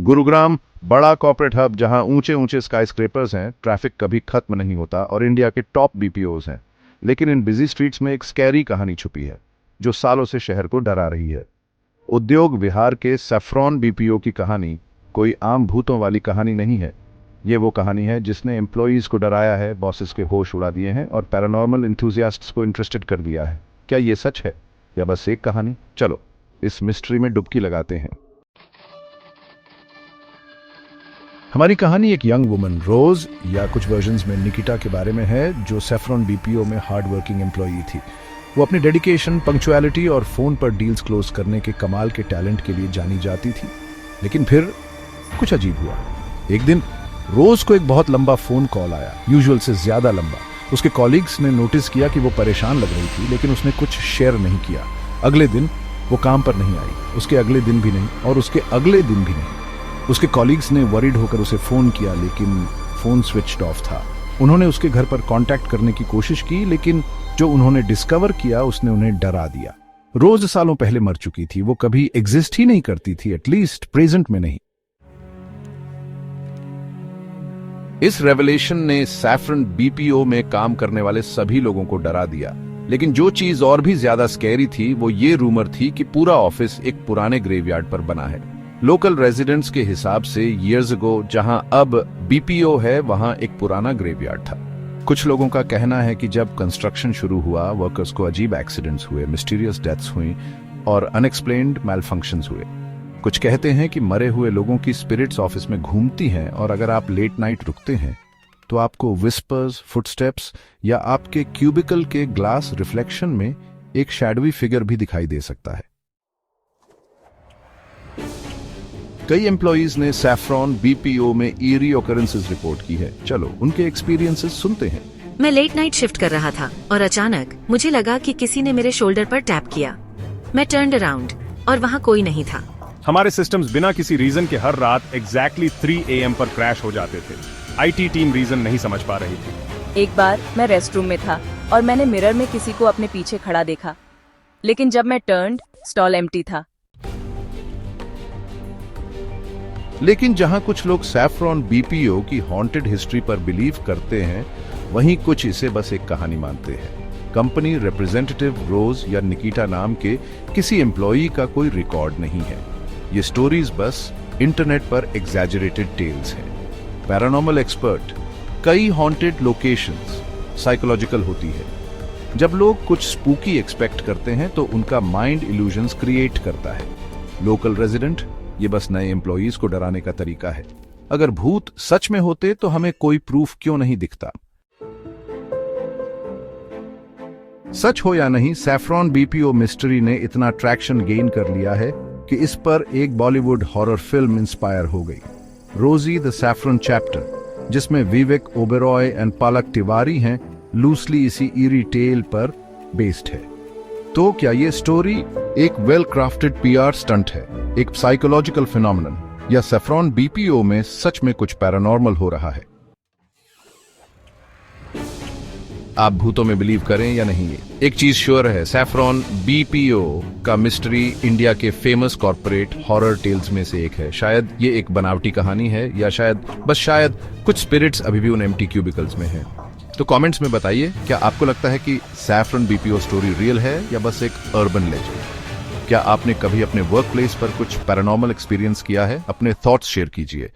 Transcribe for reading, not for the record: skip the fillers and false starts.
गुरुग्राम बड़ा corporate hub जहां ऊंचे ऊंचे स्काईस्क्रेपर्स हैं, ट्रैफिक कभी खत्म नहीं होता और इंडिया के टॉप बीपीओज हैं। लेकिन इन बिजी स्ट्रीट्स में एक स्कैरी कहानी छुपी है जो सालों से शहर को डरा रही है। उद्योग विहार के सैफ्रॉन बीपीओ की कहानी कोई आम भूतों वाली कहानी नहीं है। ये वो कहानी है जिसने एम्प्लॉयज को डराया है, बॉसेस के होश उड़ा दिए हैं और पैरानॉर्मल इंथुजियास्ट्स को इंटरेस्टेड कर दिया है। क्या ये सच है या बस एक कहानी? चलो इस मिस्ट्री में डुबकी लगाते हैं। हमारी कहानी एक यंग वुमन रोज या कुछ वर्जन्स में निकिता के बारे में है, जो सैफ्रॉन बीपीओ में हार्ड वर्किंग एम्प्लॉई थी। वो अपनी डेडिकेशन, पंक्चुअलिटी और फोन पर डील्स क्लोज करने के कमाल के टैलेंट के लिए जानी जाती थी। लेकिन फिर कुछ अजीब हुआ। एक दिन रोज को एक बहुत लंबा फोन कॉल आया, यूजुअल से ज्यादा लंबा। उसके कॉलीग्स ने नोटिस किया कि वो परेशान लग रही थी, लेकिन उसने कुछ शेयर नहीं किया। अगले दिन वो काम पर नहीं आई, उसके अगले दिन भी नहीं और उसके अगले दिन भी नहीं। उसके कॉलीग्स ने वरीड होकर उसे फोन किया, लेकिन फोन स्विच्ड ऑफ था। उन्होंने उसके घर पर कांटेक्ट करने की कोशिश की, लेकिन जो उन्होंने डिस्कवर किया उसने उन्हें डरा दिया। रोज सालों पहले मर चुकी थी, वो कभी एग्जिस्ट ही नहीं करती थी, एटलीस्ट प्रेजेंट में नहीं। इस रेवलेशन ने सैफ्रॉन बीपीओ में काम करने वाले सभी लोगों को डरा दिया। लेकिन जो चीज और भी ज्यादा स्कैरी थी वो ये रूमर थी कि पूरा ऑफिस एक पुराने ग्रेवयार्ड पर बना है। लोकल रेजिडेंट्स के हिसाब से ईयर्स अगो जहां अब बीपीओ है वहां एक पुराना ग्रेवयार्ड था। कुछ लोगों का कहना है कि जब कंस्ट्रक्शन शुरू हुआ, वर्कर्स को अजीब एक्सीडेंट्स हुए, मिस्टीरियस डेथ्स हुई और अनएक्सप्लेन्ड मैलफंक्शंस हुए। कुछ कहते हैं कि मरे हुए लोगों की स्पिरिट्स ऑफिस में घूमती हैं और अगर आप लेट नाइट रुकते हैं तो आपको विस्पर्स, फुटस्टेप्स या आपके क्यूबिकल के ग्लास रिफ्लेक्शन में एक शैडोवी फिगर भी दिखाई दे सकता है। कई एम्प्लॉइज ने सैफ्रॉन बीपीओ में ईरी ऑकरेंसेस रिपोर्ट की है। चलो उनके एक्सपीरियंसेस सुनते हैं। मैं लेट नाइट शिफ्ट कर रहा था और अचानक मुझे लगा कि किसी ने मेरे शोल्डर पर टैप किया। मैं टर्न्ड अराउंड और वहाँ कोई नहीं था। हमारे सिस्टम्स बिना किसी रीजन के हर रात एग्जैक्टली 3 AM पर क्रैश हो जाते थे। आईटी टीम रीजन नहीं समझ पा रही थी। एक बार मैं रेस्टरूम में था और मैंने मिरर में किसी को अपने पीछे खड़ा देखा, लेकिन जब मैं टर्न्ड, स्टॉल एम्प्टी था। लेकिन जहां कुछ लोग सैफ्रॉन बीपीओ की हॉन्टेड हिस्ट्री पर बिलीव करते हैं, वहीं कुछ इसे बस एक कहानी मानते हैं। कंपनी रिप्रेजेंटेटिव रोज या निकिता नाम के किसी एम्प्लॉई का कोई रिकॉर्ड नहीं है। ये स्टोरीज बस इंटरनेट पर एग्जैजरेटेड टेल्स हैं। पैरानॉर्मल एक्सपर्ट, कई हॉन्टेड लोकेशंस साइकोलॉजिकल होती है। जब लोग कुछ स्पूकी एक्सपेक्ट करते हैं तो उनका माइंड इल्यूजन्स क्रिएट करता है। लोकल रेजिडेंट, ये बस नए एम्प्लॉयज को डराने का तरीका है। अगर भूत सच में होते तो हमें कोई प्रूफ क्यों नहीं दिखता? सच हो या नहीं, सैफ्रॉन बीपीओ मिस्ट्री ने इतना ट्रैक्शन गेन कर लिया है कि इस पर एक बॉलीवुड हॉरर फिल्म इंस्पायर हो गई, रोजी द सैफ्रॉन चैप्टर, जिसमें विवेक ओबेरॉय एंड पलक तिवारी हैं, लूसली इसी ईरी टेल पर बेस्ड है। तो क्या ये स्टोरी एक वेल क्राफ्टेड पीआर स्टंट है, एक साइकोलॉजिकल फिनोमेनन, या सैफ्रॉन बीपीओ में सच में कुछ पैरानॉर्मल हो रहा है? आप भूतों में बिलीव करें या नहीं, एक चीज श्योर है, सैफ्रॉन बीपीओ का मिस्ट्री इंडिया के फेमस कॉर्पोरेट हॉरर टेल्स में से एक है। शायद ये एक बनावटी कहानी है, या शायद कुछ स्पिरिट्स अभी भी उन एम्प्टी क्यूबिकल्स में हैं। तो कमेंट्स में बताइए, क्या आपको लगता है कि सैफ्रॉन बीपीओ स्टोरी रियल है या बस एक अर्बन लेजेंड? क्या आपने कभी अपने वर्क प्लेस पर कुछ पैरानॉर्मल एक्सपीरियंस किया है? अपने थॉट्स शेयर कीजिए।